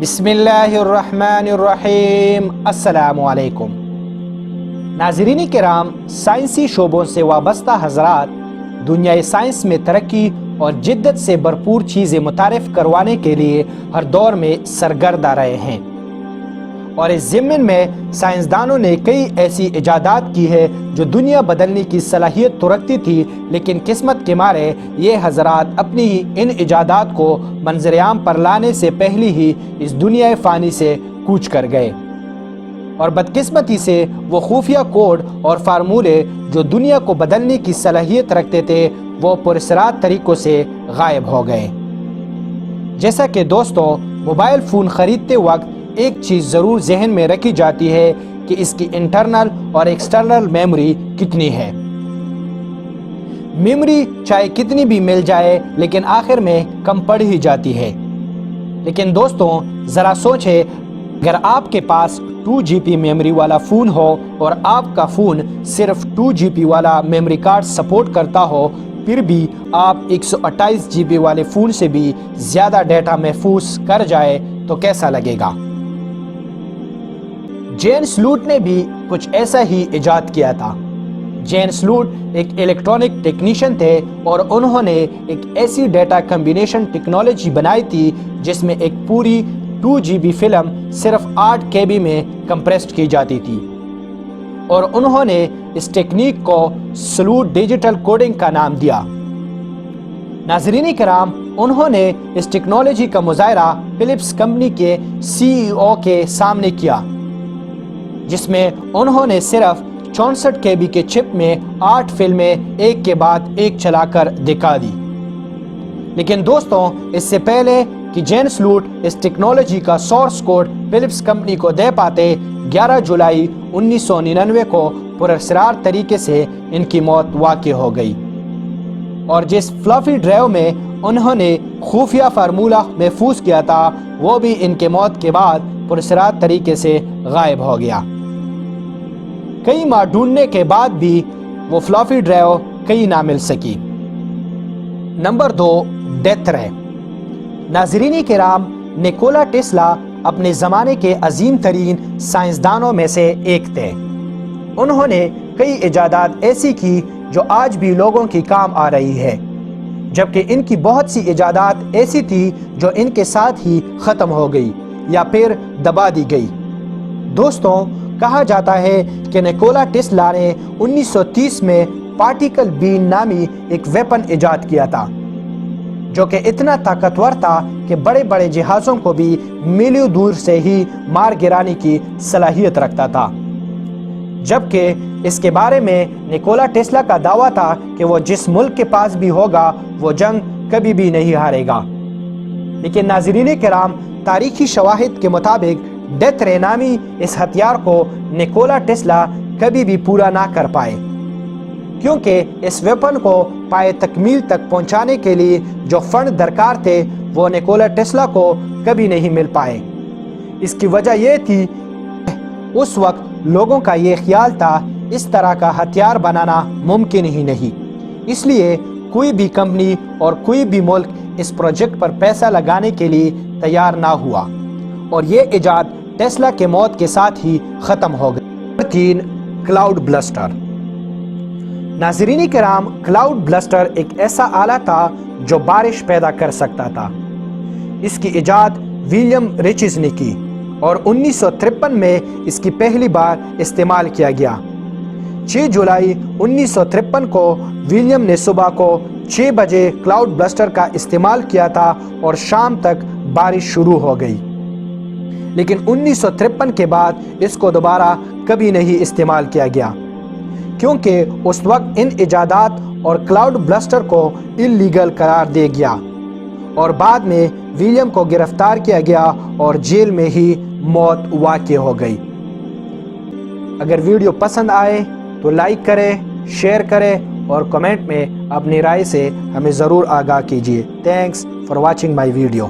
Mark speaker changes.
Speaker 1: बिस्मिल्लाहिर्रहमानिर्रहीम। अस्सलामुअलैकुम। नाज़रीन किराम, साइंसी शोबों से वाबस्ता हज़रात दुनिया साइंस में तरक्की और जिद्दत से भरपूर चीज़ें मुतारिफ़ करवाने के लिए हर दौर में सरगर्दा रहे हैं, और इस ज़िम्मन में साइंसदानों ने कई ऐसी इजादात की है जो दुनिया बदलने की सलाहियत तो रखती थी, लेकिन किस्मत के मारे ये हज़रात अपनी ही इन इजादात को मंजर-ए-आम पर लाने से पहले ही इस दुनिया फ़ानी से कूच कर गए, और बदकिस्मती से वो खुफिया कोड और फार्मूले जो दुनिया को बदलने की सलाहियत रखते थे वो पुरसरात तरीक़ों से गायब हो गए। जैसा कि दोस्तों, मोबाइल फ़ोन ख़रीदते वक्त एक चीज़ ज़रूर जहन में रखी जाती है कि इसकी इंटरनल और एक्सटर्नल मेमोरी कितनी है। मेमोरी चाहे कितनी भी मिल जाए लेकिन आखिर में कम पड़ ही जाती है। लेकिन दोस्तों, ज़रा सोचें, अगर आपके पास 2 GB मेमोरी वाला फ़ोन हो और आपका फ़ोन सिर्फ 2 GB वाला मेमोरी कार्ड सपोर्ट करता हो, फिर भी आप 128 GB वाले फ़ोन से भी ज़्यादा डेटा महफूज कर जाए तो कैसा लगेगा। जेन स्लूट ने भी कुछ ऐसा ही इजाद किया था। जेन स्लूट एक इलेक्ट्रॉनिक टेक्नीशियन थे और उन्होंने एक ऐसी डेटा कम्बिनेशन टेक्नोलॉजी बनाई थी जिसमें एक पूरी 2 GB फिल्म सिर्फ 8 KB में कंप्रेस्ड की जाती थी, और उन्होंने इस टेक्निक को स्लूट डिजिटल कोडिंग का नाम दिया। नाज़रीन किराम, उन्होंने इस टेक्नोलॉजी का मुज़ाहरा फिलिप्स कंपनी के CEO के सामने किया, जिसमें उन्होंने सिर्फ 64 KB के चिप में 8 फिल्में एक के बाद एक चलाकर दिखा दी। लेकिन दोस्तों, इससे पहले कि जेन स्लूट इस टेक्नोलॉजी का सोर्स कोड फिलिप्स कंपनी को दे पाते, 11 जुलाई 1999 को पुरअसरार तरीके से इनकी मौत वाक़ई हो गई, और जिस फ्लॉपी ड्राइव में उन्होंने खुफिया फार्मूला महफूज किया था वो भी इनके मौत के बाद पुरअसरार तरीके से गायब हो गया। कई माह ढूंढने के बाद भी वो फ्लॉपी ड्राइव कहीं ना मिल सकी। नंबर 2, डेथ रे। नाज़रीन किराम, निकोला टेस्ला अपने ज़माने के अजीम तरीन साइंसदानों में से एक थे। उन्होंने कई इजादात ऐसी की जो आज भी लोगों की काम आ रही है, जबकि इनकी बहुत सी इजादात ऐसी थी जो इनके साथ ही ख़त्म हो गई या फिर दबा दी गई। दोस्तों, कहा जाता है कि निकोला टेस्ला ने 1930 में पार्टिकल बीन नामी एक वेपन इजाद किया था, जो कि इतना ताकतवर था कि बड़े बड़े जहाज़ों को भी मीलों दूर से ही मार गिराने की सलाहियत रखता था। जबकि इसके बारे में निकोला टेस्ला का दावा था कि वो जिस मुल्क के पास भी होगा वो जंग कभी भी नहीं हारेगा। लेकिन नाज़रीन किराम, तारीखी शवाहिद के मुताबिक डेथ रे नामी इस हथियार को निकोला टेस्ला कभी भी पूरा ना कर पाए, क्योंकि इस वेपन को पाए तकमील तक पहुंचाने के लिए जो फंड दरकार थे वो निकोला टेस्ला को कभी नहीं मिल पाए। इसकी वजह यह थी उस वक्त लोगों का ये ख्याल था इस तरह का हथियार बनाना मुमकिन ही नहीं, इसलिए कोई भी कंपनी और कोई भी मुल्क इस प्रोजेक्ट पर पैसा लगाने के लिए तैयार ना हुआ, और ये इजाद टेस्ला के मौत के साथ ही ख़त्म हो गई। 3, क्लाउडबस्टर। नाज़रीन किराम, क्लाउडबस्टर एक ऐसा आला था जो बारिश पैदा कर सकता था। इसकी इजाद विलियम रिच ने की और 1953 में इसकी पहली बार इस्तेमाल किया गया। 6 जुलाई 1953 को विलियम ने सुबह को 6 बजे क्लाउडबस्टर का इस्तेमाल किया था और शाम तक बारिश शुरू हो गई। लेकिन 1953 के बाद इसको दोबारा कभी नहीं इस्तेमाल किया गया, क्योंकि उस वक्त इन इजादात और क्लाउडबस्टर को इल्लीगल करार दिया गया, और बाद में विलियम को गिरफ्तार किया गया और जेल में ही मौत वाक़ई हो गई। अगर वीडियो पसंद आए तो लाइक करें, शेयर करें और कमेंट में अपनी राय से हमें ज़रूर आगाह कीजिए। Thanks for watching my video.